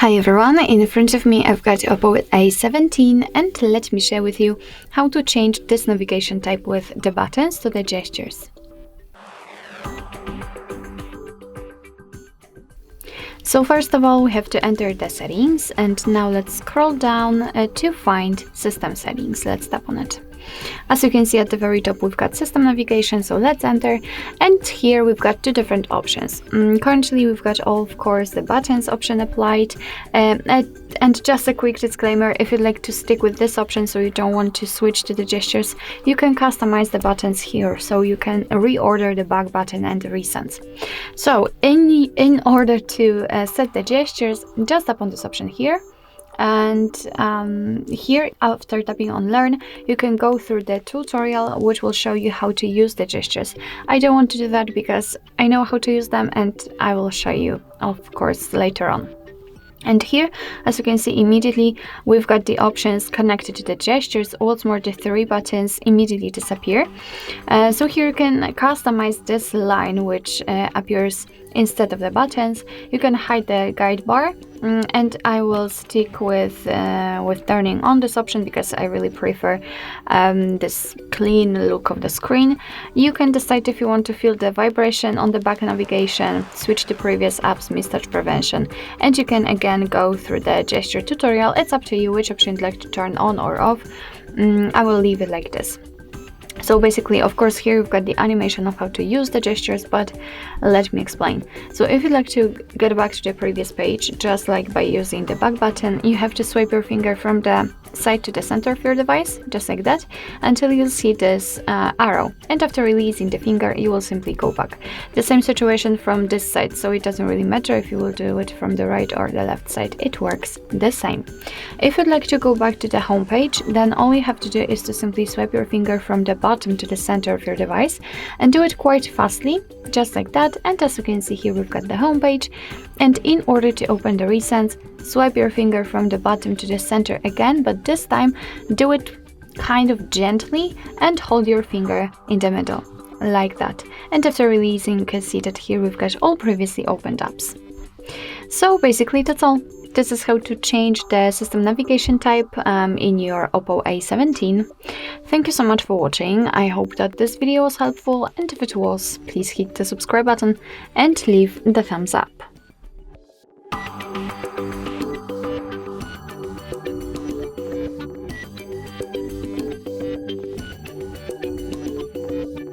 Hi everyone, in front of me I've got Oppo A17 and let me share with you how to change this navigation type with the buttons to the gestures. So first of all we have to enter the settings, and now let's scroll down to find system settings. Let's tap on it. As you can see at the very top we've got system navigation, so let's enter, and here we've got two different options. Currently we've got of course the buttons option applied, and just a quick disclaimer, if you'd like to stick with this option so you don't want to switch to the gestures, you can customize the buttons here, so you can reorder the back button and the recents. So in order to set the gestures, just tap on this option here. And here, after tapping on learn, you can go through the tutorial which will show you how to use the gestures. I don't want to do that because I know how to use them, and I will show you of course later on. And here, as you can see, immediately we've got the options connected to the gestures. What's more, the three buttons immediately disappear. So here you can customize this line which appears instead of the buttons. You can hide the guide bar, and I will stick with turning on this option because I really prefer this clean look of the screen. You can decide if you want to feel the vibration on the back navigation, switch to previous apps, mistouch prevention, and you can again go through the gesture tutorial. It's up to you which option you'd like to turn on or off. I will leave it like this. So basically, of course, here you've got the animation of how to use the gestures, but let me explain. So if you'd like to get back to the previous page, just like by using the back button, you have to swipe your finger from the side to the center of your device, just like that, until you see this arrow. And after releasing the finger, you will simply go back. The same situation from this side, so it doesn't really matter if you will do it from the right or the left side, it works the same. If you'd like to go back to the home page, then all you have to do is to simply swipe your finger from the bottom to the center of your device, and do it quite fastly, just like that. And as you can see here, we've got the home page, and in order to open the recents, swipe your finger from the bottom to the center again, but this time do it kind of gently and hold your finger in the middle, like that. And after releasing, you can see that here we've got all previously opened apps. So basically that's all. This is how to change the system navigation type in your Oppo A17. Thank you so much for watching. I hope that this video was helpful, and if it was, please hit the subscribe button and leave the thumbs up.